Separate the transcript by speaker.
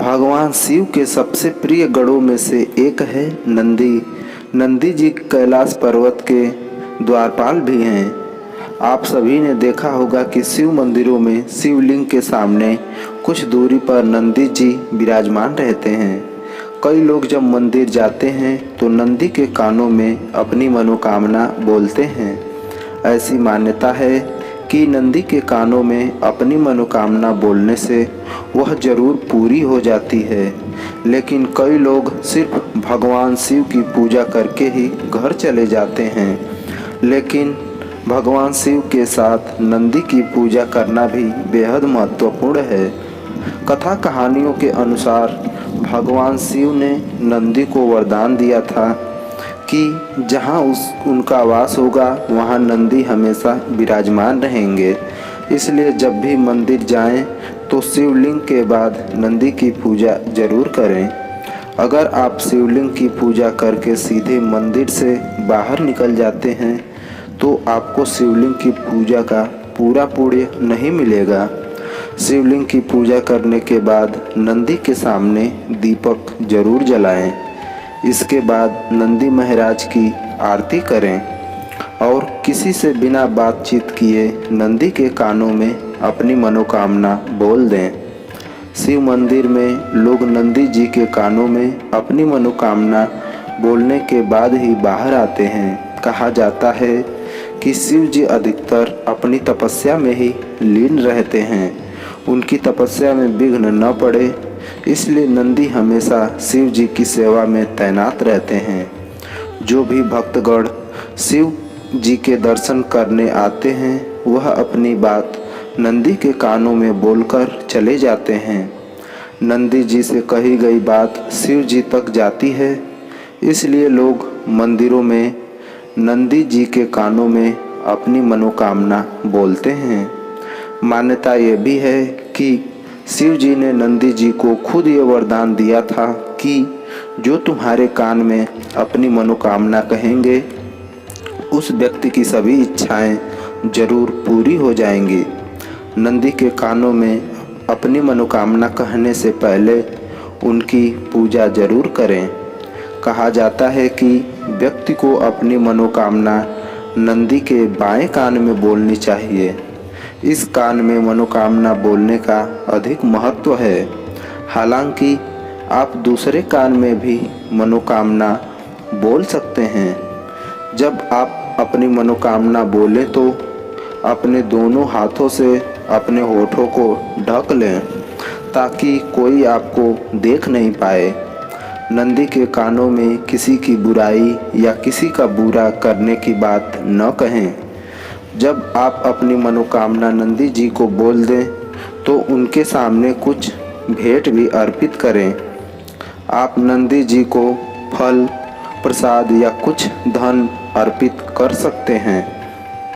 Speaker 1: भगवान शिव के सबसे प्रिय गणों में से एक है नंदी। नंदी जी कैलाश पर्वत के द्वारपाल भी हैं। आप सभी ने देखा होगा कि शिव मंदिरों में शिवलिंग के सामने कुछ दूरी पर नंदी जी विराजमान रहते हैं। कई लोग जब मंदिर जाते हैं तो नंदी के कानों में अपनी मनोकामना बोलते हैं। ऐसी मान्यता है कि नंदी के कानों में अपनी मनोकामना बोलने से वह जरूर पूरी हो जाती है। लेकिन कई लोग सिर्फ भगवान शिव की पूजा करके ही घर चले जाते हैं। लेकिन भगवान शिव के साथ नंदी की पूजा करना भी बेहद महत्वपूर्ण है। कथा कहानियों के अनुसार भगवान शिव ने नंदी को वरदान दिया था कि जहाँ उनका वास होगा वहाँ नंदी हमेशा विराजमान रहेंगे। इसलिए जब भी मंदिर जाएं तो शिवलिंग के बाद नंदी की पूजा जरूर करें। अगर आप शिवलिंग की पूजा करके सीधे मंदिर से बाहर निकल जाते हैं तो आपको शिवलिंग की पूजा का पूरा पुण्य नहीं मिलेगा। शिवलिंग की पूजा करने के बाद नंदी के सामने दीपक जरूर जलाएं। इसके बाद नंदी महाराज की आरती करें और किसी से बिना बातचीत किए नंदी के कानों में अपनी मनोकामना बोल दें। शिव मंदिर में लोग नंदी जी के कानों में अपनी मनोकामना बोलने के बाद ही बाहर आते हैं। कहा जाता है कि शिव जी अधिकतर अपनी तपस्या में ही लीन रहते हैं। उनकी तपस्या में विघ्न न पड़े इसलिए नंदी हमेशा शिव जी की सेवा में तैनात रहते हैं। जो भी भक्तगण शिव जी के दर्शन करने आते हैं वह अपनी बात नंदी के कानों में बोलकर चले जाते हैं। नंदी जी से कही गई बात शिव जी तक जाती है। इसलिए लोग मंदिरों में नंदी जी के कानों में अपनी मनोकामना बोलते हैं। मान्यता यह भी है कि शिव जी ने नंदी जी को खुद ये वरदान दिया था कि जो तुम्हारे कान में अपनी मनोकामना कहेंगे उस व्यक्ति की सभी इच्छाएं जरूर पूरी हो जाएंगी। नंदी के कानों में अपनी मनोकामना कहने से पहले उनकी पूजा जरूर करें। कहा जाता है कि व्यक्ति को अपनी मनोकामना नंदी के बाएं कान में बोलनी चाहिए। इस कान में मनोकामना बोलने का अधिक महत्व है। हालांकि आप दूसरे कान में भी मनोकामना बोल सकते हैं। जब आप अपनी मनोकामना बोलें तो अपने दोनों हाथों से अपने होठों को ढक लें ताकि कोई आपको देख नहीं पाए। नंदी के कानों में किसी की बुराई या किसी का बुरा करने की बात न कहें। जब आप अपनी मनोकामना नंदी जी को बोल दें तो उनके सामने कुछ भेंट भी अर्पित करें। आप नंदी जी को फल, प्रसाद या कुछ धन अर्पित कर सकते हैं।